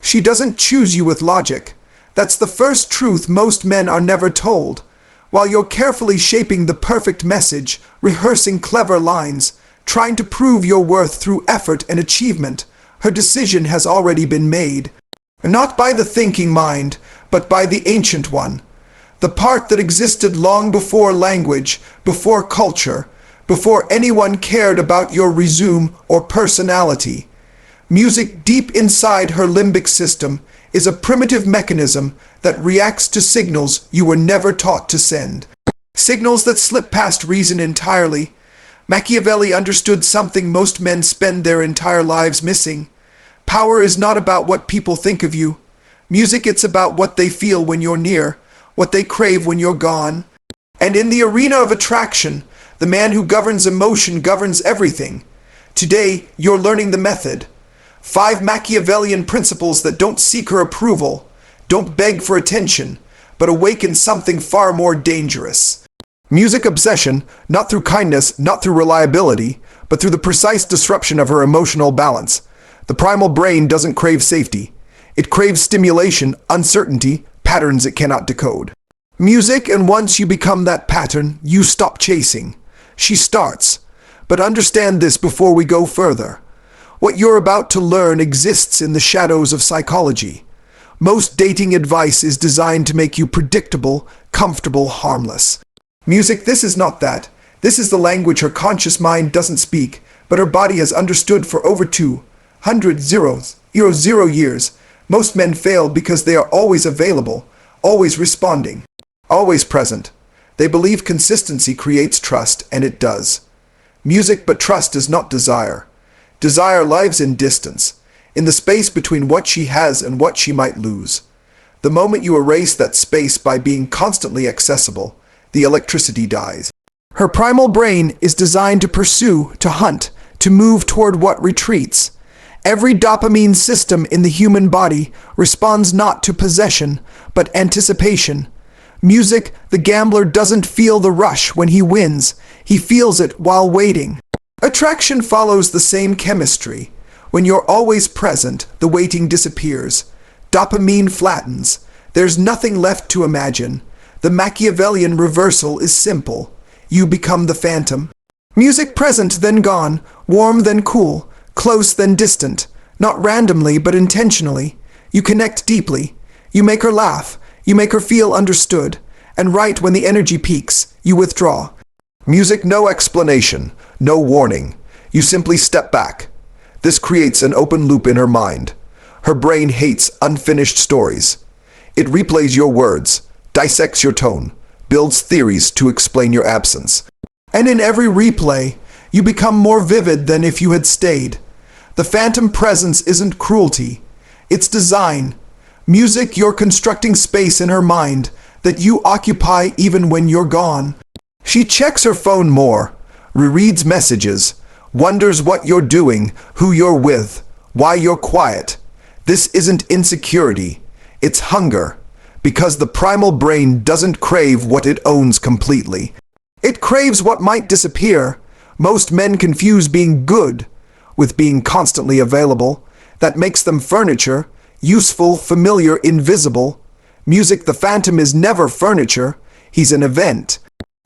She doesn't choose you with logic. That's the first truth most men are never told. While you're carefully shaping the perfect message, rehearsing clever lines, trying to prove your worth through effort and achievement, her decision has already been made. Not by the thinking mind, but by the ancient one. The part that existed long before language, before culture, before anyone cared about your resume or personality. Music deep inside her limbic system is a primitive mechanism that reacts to signals you were never taught to send. Signals that slip past reason entirely. Machiavelli understood something most men spend their entire lives missing. Power is not about what people think of you. Music, it's about what they feel when you're near, what they crave when you're gone. And in the arena of attraction, the man who governs emotion governs everything. Today, you're learning the method. 5 Machiavellian principles that don't seek her approval, don't beg for attention, but awaken something far more dangerous. Music obsession, not through kindness, not through reliability, but through the precise disruption of her emotional balance. The primal brain doesn't crave safety. It craves stimulation, uncertainty, patterns it cannot decode. Music, and once you become that pattern, you stop chasing. She starts. But understand this before we go further. What you're about to learn exists in the shadows of psychology. Most dating advice is designed to make you predictable, comfortable, harmless. Music, this is not that. This is the language her conscious mind doesn't speak, but her body has understood for over 200 years. Most men fail because they are always available, always responding, always present. They believe consistency creates trust, and it does. Music, but trust is not desire. Desire lives in distance, in the space between what she has and what she might lose. The moment you erase that space by being constantly accessible, the electricity dies. Her primal brain is designed to pursue, to hunt, to move toward what retreats. Every dopamine system in the human body responds not to possession, but anticipation. Music, the gambler doesn't feel the rush when he wins. He feels it while waiting. Attraction follows the same chemistry. When you're always present, the waiting disappears. Dopamine flattens. There's nothing left to imagine. The Machiavellian reversal is simple. You become the phantom. Music, present then gone, warm then cool, close then distant. Not randomly, but intentionally. You connect deeply. You make her laugh. You make her feel understood. And right when the energy peaks, you withdraw. Music, no explanation, no warning. You simply step back. This creates an open loop in her mind. Her brain hates unfinished stories. It replays your words, dissects your tone, builds theories to explain your absence. And in every replay, you become more vivid than if you had stayed. The phantom presence isn't cruelty. It's design. Music, you're constructing space in her mind that you occupy even when you're gone. She checks her phone more, rereads messages, wonders what you're doing, who you're with, why you're quiet. This isn't insecurity, it's hunger, because the primal brain doesn't crave what it owns completely. It craves what might disappear. Most men confuse being good with being constantly available. That makes them furniture, useful, familiar, invisible. Music, the phantom is never furniture, he's an event.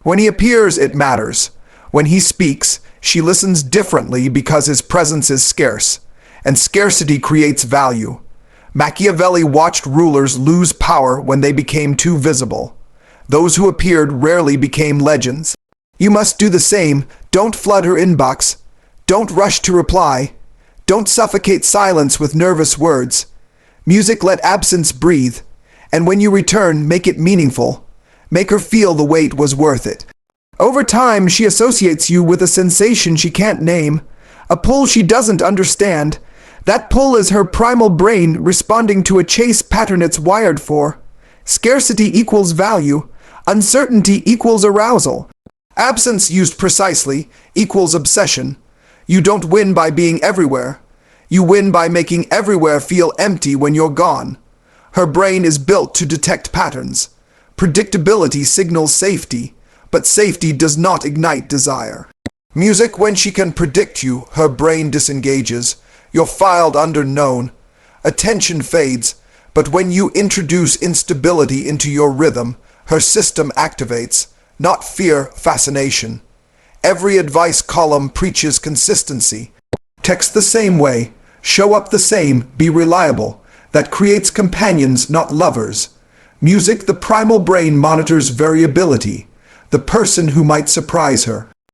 When he appears, it matters. When he speaks, she listens differently because his presence is scarce, and scarcity creates value. Machiavelli watched rulers lose power when they became too visible. Those who appeared rarely became legends. You must do the same. Don't flood her inbox. Don't rush to reply. Don't suffocate silence with nervous words. Music, let absence breathe. And when you return, make it meaningful. Make her feel the wait was worth it. Over time, she associates you with a sensation she can't name, a pull she doesn't understand. That pull is her primal brain responding to a chase pattern it's wired for. Scarcity equals value. Uncertainty equals arousal. Absence used precisely equals obsession. You don't win by being everywhere. You win by making everywhere feel empty when you're gone. Her brain is built to detect patterns. Predictability signals safety, but safety does not ignite desire. Music, when she can predict you, her brain disengages. You're filed under known. Attention fades, but when you introduce instability into your rhythm, her system activates, not fear, fascination. Every advice column preaches consistency. Text the same way, show up the same, be reliable. That creates companions, not lovers. Music, the primal brain monitors variability. The person who might surprise her,